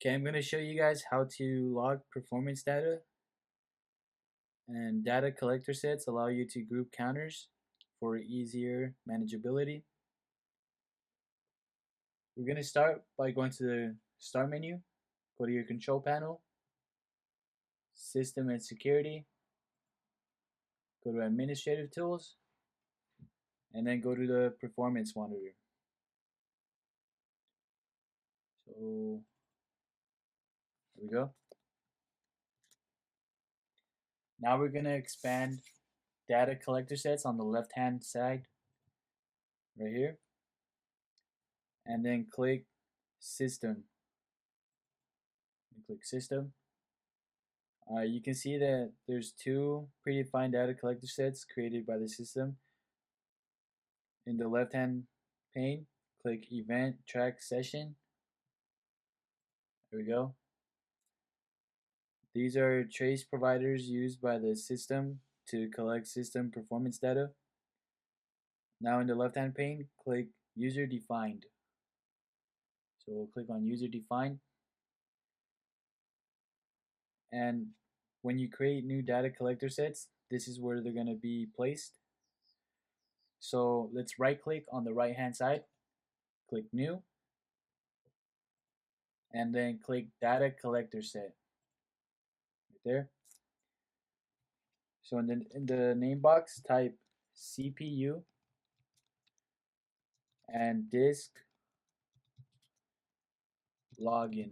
Okay, I'm going to show you guys how to log performance data, and data collector sets allow you to group counters for easier manageability. We're going to start by going to the start menu, go to your control panel, system and security, go to administrative tools, and then go to the performance monitor. So there we go. Now we're going to expand data collector sets on the left hand side right here, and then click system. Click system. You can see that there's two predefined data collector sets created by the system. In the left hand pane, click event track session. There we go. These are trace providers used by the system to collect system performance data. Now in the left hand pane, click user defined. So we'll click on user defined. And when you create new data collector sets, this is where they're going to be placed. So let's right click on the right hand side, click new, and then click data collector set right there. So in the name box, type CPU and disk login.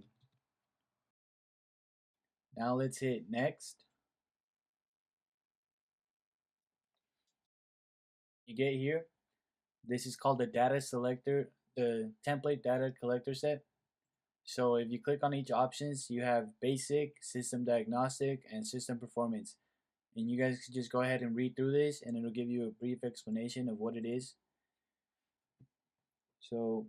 Now let's hit next. You get here, this is called the data selector, the template data collector set. So if you click on each options, you have basic, system diagnostic, and system performance. And you guys can just go ahead and read through this and it'll give you a brief explanation of what it is. So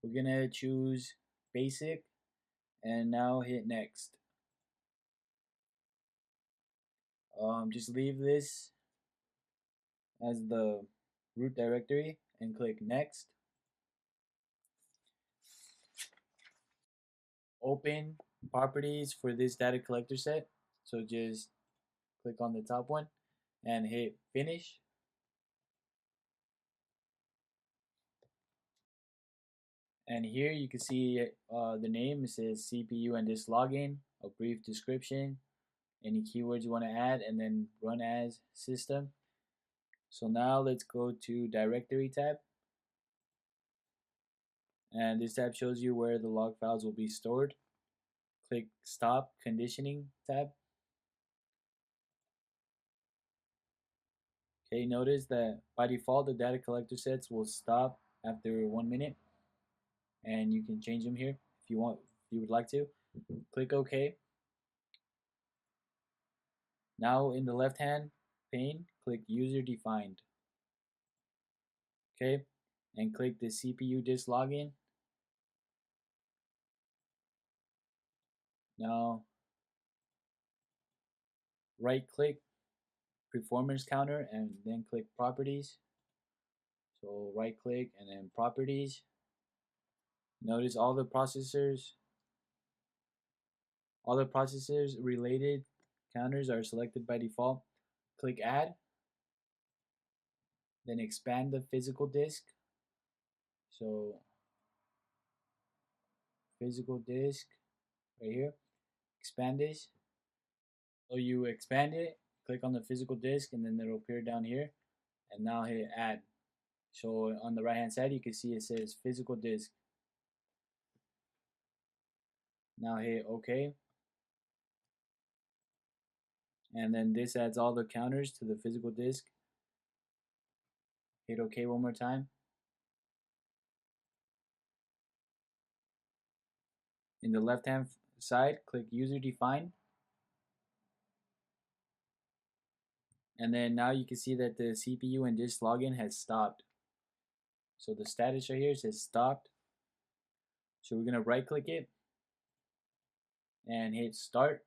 we're gonna choose basic and now hit next. Just leave this as the root directory and click next. Open properties for this data collector set. So just click on the top one and hit finish. And here you can see the name. It says CPU and disk login, a brief description, any keywords you want to add, and then run as system. So now let's go to directory tab. And this tab shows you where the log files will be stored. Click stop conditioning tab. Okay, notice that by default the data collector sets will stop after 1 minute, and you can change them here if you want, if you would like to. Click OK. Now in the left hand pane, click user defined. Okay, and click the CPU disk login. Now right click performance counter and then click properties. So right click and then properties. Notice all the processors related counters are selected by default. Click add, then expand the physical disk. So physical disk right here, expand this. So you expand it, click on the physical disk, and then it'll appear down here, and now hit add. So on the right hand side you can see it says physical disk. Now hit OK, and then this adds all the counters to the physical disk. Hit OK one more time. In the left hand side, click user defined, and then now you can see that the CPU and disk login has stopped. So the status right here says stopped. So we're gonna right click it and hit start.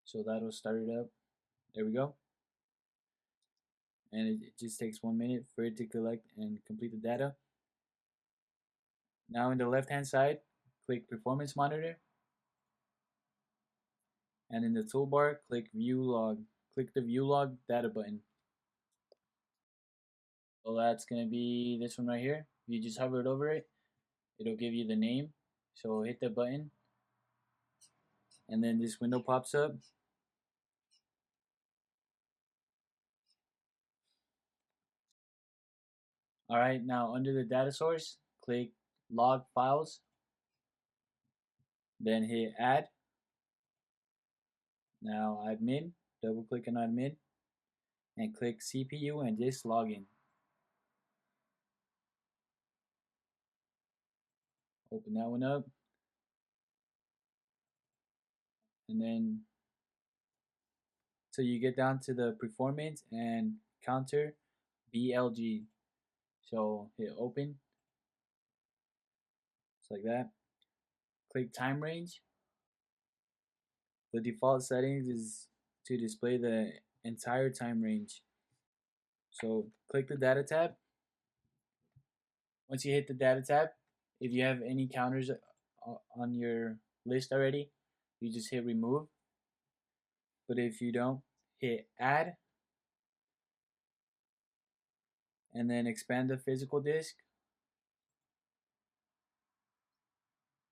So that'll start it up. There we go. And it just takes 1 minute for it to collect and complete the data. Now in the left hand side, click Performance Monitor, and in the toolbar, click View Log. Click the View Log Data button. So that's going to be this one right here. If you just hover it over it, it'll give you the name. So hit the button, and then this window pops up. Alright, now under the data source, click Log Files, then hit Add. Now Admin, double click on Admin, and click CPU and Disk Login. Open that one up, and then so you get down to the performance and counter BLG. So hit open, just like that. Click time range. The default settings is to display the entire time range. So click the data tab. Once you hit the data tab, if you have any counters on your list already, you just hit remove. But if you don't, hit add, and then expand the physical disk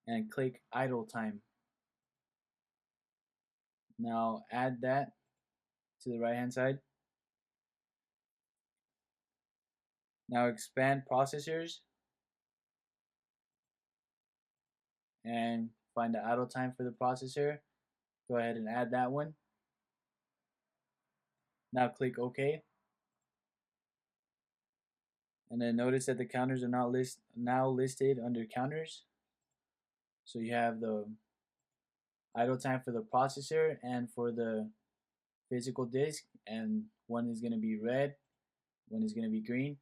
and click idle time. Now add that to the right hand side. Now expand processors and find the idle time for the processor. Go ahead and add that one. Now click OK. And then notice that the counters are now listed under counters. So you have the idle time for the processor and for the physical disk, and one is going to be red, one is going to be green.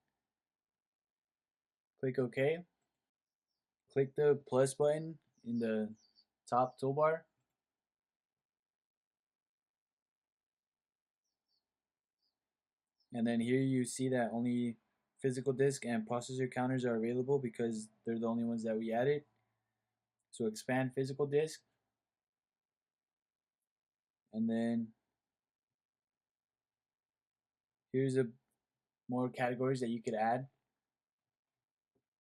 Click OK. Click the plus button in the top toolbar. And then here you see that only physical disk and processor counters are available because they're the only ones that we added. So expand physical disk. And then here's more categories that you could add.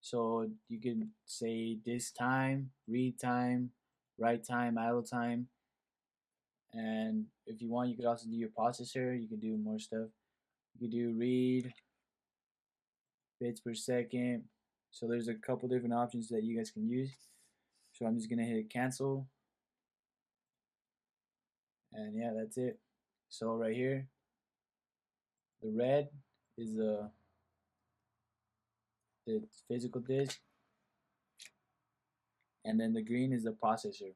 So you could say disk time, read time, write time, idle time. And if you want, you could also do your processor. You could do more stuff. You could do read, bits per second. So there's a couple different options that you guys can use. So I'm just gonna hit cancel. And yeah, that's it. So right here, the red is the physical disk, and then the green is the processor.